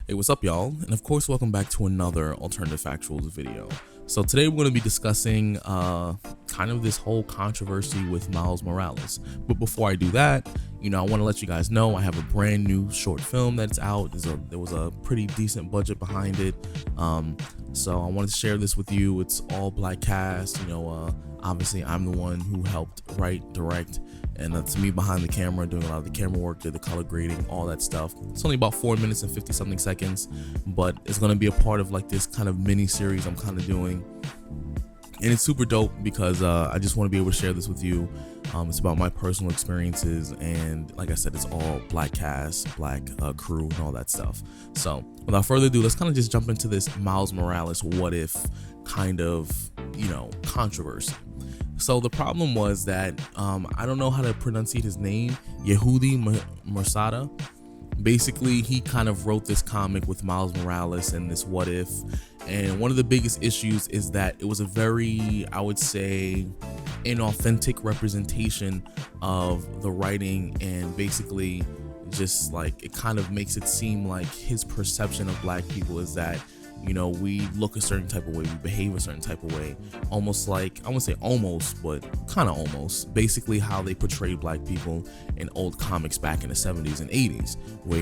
Hey, what's up, y'all? And of course, welcome back to another Alternative Factuals video. So today we're going to be discussing kind of this whole controversy with Miles Morales. But before I do that, I want to let you guys know I have a brand new short film that's out. There was a pretty decent budget behind it. So I wanted to share this with you. It's all black cast. Obviously I'm the one who helped write, direct, and that's me behind the camera doing a lot of the camera work, did the color grading, all that stuff. It's only about 4 minutes and 50 something seconds, but it's going to be a part of like this kind of mini series I'm kind of doing. And it's super dope because I just want to be able to share this with you. It's about my personal experiences, and like I said, it's all black cast, black crew, and all that stuff. So without further ado, let's kind of just jump into this Miles Morales what if kind of controversy. So the problem was that I don't know how to pronunciate his name, Yehudi Mersada. Basically, he kind of wrote this comic with Miles Morales and this what if. And one of the biggest issues is that it was a very, I would say, inauthentic representation of the writing, and basically just like it kind of makes it seem like his perception of black people is that we look a certain type of way, we behave a certain type of way, almost like, I wouldn't say almost, but kind of almost, basically how they portrayed black people in old comics back in the 70s and 80s, where,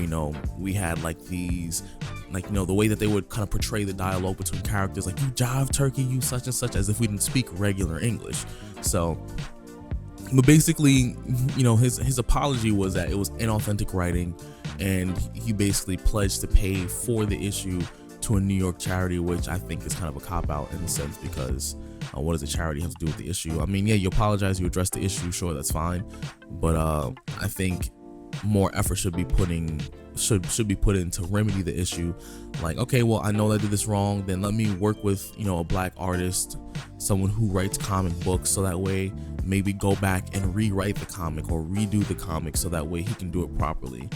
we had like these, the way that they would kind of portray the dialogue between characters, like, you jive turkey, you such and such, as if we didn't speak regular English. So, but basically, his apology was that it was inauthentic writing, and he basically pledged to pay for the issue to a New York charity, which I think is kind of a cop-out in a sense, because what does a charity have to do with the issue? I mean, yeah, you apologize, you address the issue, sure, that's fine, but I think more effort should be put in to remedy the issue. Like, okay, well, I know I did this wrong, then let me work with a black artist, someone who writes comic books, so that way maybe go back and rewrite the comic or redo the comic so that way he can do it properly.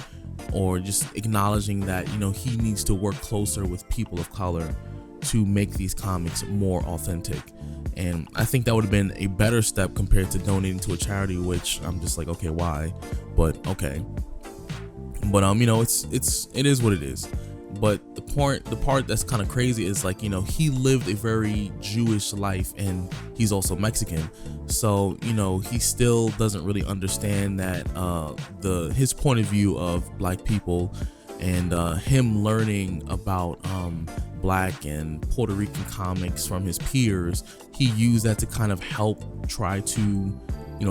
Or just acknowledging that he needs to work closer with people of color to make these comics more authentic. And I think that would have been a better step compared to donating to a charity, which I'm just like, okay, why? But okay. But it is what it is. But the part that's kind of crazy is like, he lived a very Jewish life, and he's also Mexican. So, he still doesn't really understand that his point of view of black people, and him learning about black and Puerto Rican comics from his peers, he used that to kind of help try to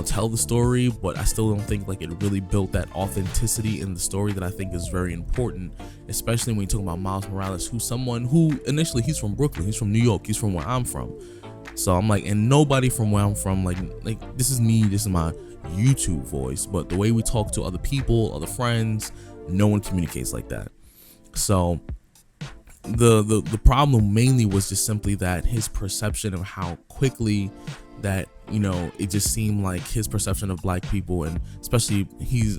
tell the story. But I still don't think like it really built that authenticity in the story that I think is very important, especially when you talk about Miles Morales, who's someone who initially, he's from Brooklyn, he's from New York, he's from where I'm from. So I'm like, and nobody from where I'm from, like this is me, this is my YouTube voice, but the way we talk to other people, other friends, no one communicates like that. So the problem mainly was just simply that his perception of how quickly that it just seemed like his perception of black people, and especially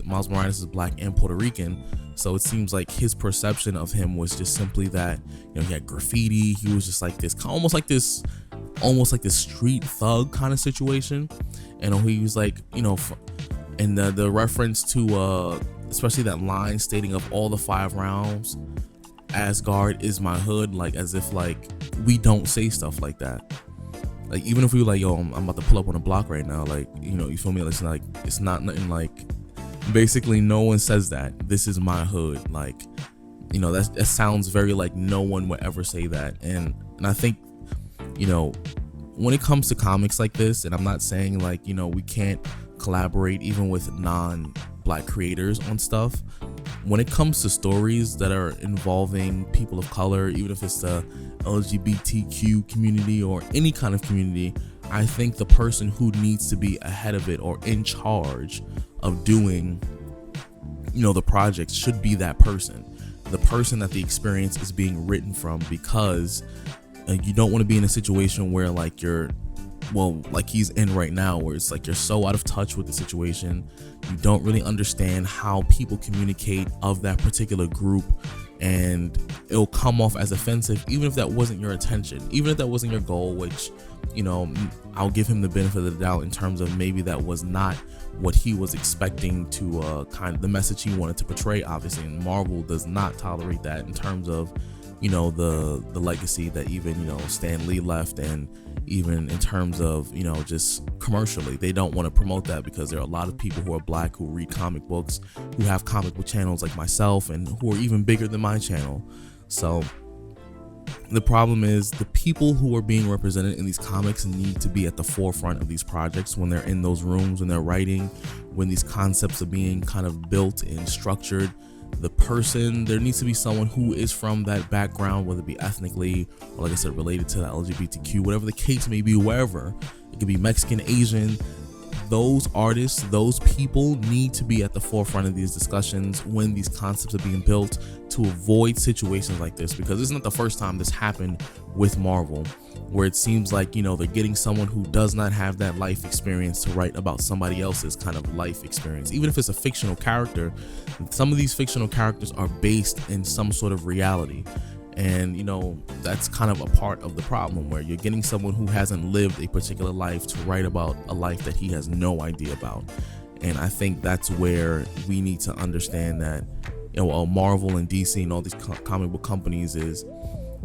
Miles Morales is black and Puerto Rican, so it seems like his perception of him was just simply that he had graffiti, he was just like this almost like this street thug kind of situation. And he was like, and the reference to especially that line stating of all the 5 rounds, Asgard is my hood, like as if like we don't say stuff like that. Like, even if we were like, yo, I'm about to pull up on a block right now, like, you feel me? It's not nothing, like, basically no one says that. This is my hood. Like, that sounds very like no one would ever say that. And I think, when it comes to comics like this, and I'm not saying like, we can't collaborate even with non-black creators on stuff. When it comes to stories that are involving people of color, even if it's the LGBTQ community or any kind of community, I think the person who needs to be ahead of it or in charge of doing, the project should be that person, the person that the experience is being written from, because you don't want to be in a situation where like like he's in right now, where it's like you're so out of touch with the situation, you don't really understand how people communicate of that particular group, and it'll come off as offensive, even if that wasn't your intention, even if that wasn't your goal, which, you know, I'll give him the benefit of the doubt in terms of maybe that was not what he was expecting to kind of the message he wanted to portray, obviously. And Marvel does not tolerate that in terms of, you know, the legacy that even, you know, Stan Lee left, and even in terms of, you know, just commercially, they don't want to promote that, because there are a lot of people who are black who read comic books, who have comic book channels like myself, and who are even bigger than my channel. So the problem is the people who are being represented in these comics need to be at the forefront of these projects when they're in those rooms, when they're writing, when these concepts are being kind of built and structured. There needs to be someone who is from that background, whether it be ethnically or, like I said, related to the LGBTQ, whatever the case may be, wherever. It could be Mexican, Asian. Those artists, those people need to be at the forefront of these discussions when these concepts are being built, to avoid situations like this, because this is not the first time this happened with Marvel, where it seems like, you know, they're getting someone who does not have that life experience to write about somebody else's kind of life experience. Even if it's a fictional character, some of these fictional characters are based in some sort of reality. And, you know, that's kind of a part of the problem, where you're getting someone who hasn't lived a particular life to write about a life that he has no idea about. And I think that's where we need to understand that, you know, Marvel and DC and all these comic book companies is,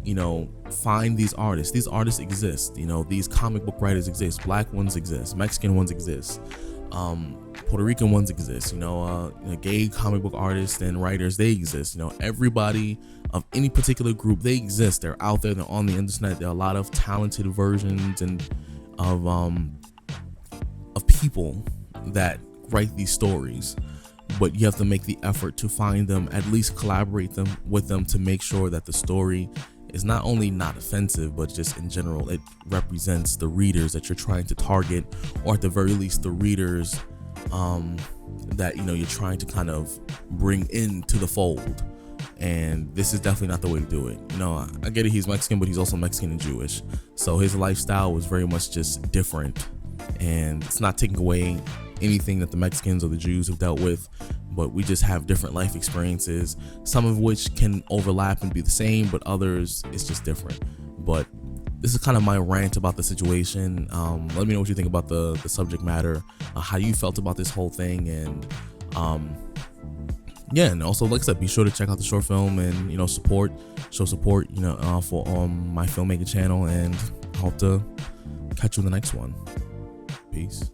you know, find these artists. These artists exist. You know, these comic book writers exist. Black ones exist. Mexican ones exist. Puerto Rican ones exist. You know, gay comic book artists and writers, they exist. You know, everybody of any particular group, they exist. They're out there. They're on the internet. There are a lot of talented versions and of people that write these stories. But you have to make the effort to find them, at least collaborate with them to make sure that the story is not only not offensive, but just in general, it represents the readers that you're trying to target, or at the very least the readers that, you know, you're trying to kind of bring into the fold. And this is definitely not the way to do it. You know, I get it, he's Mexican, but he's also Mexican and Jewish, so his lifestyle was very much just different, and it's not taking away anything that the Mexicans or the Jews have dealt with, but we just have different life experiences, some of which can overlap and be the same, but others it's just different. But this is kind of my rant about the situation. Let me know what you think about the subject matter, how you felt about this whole thing, and yeah, and also, like I said, be sure to check out the short film and, you know, show support, you know, for my filmmaking channel, and I hope to catch you in the next one. Peace.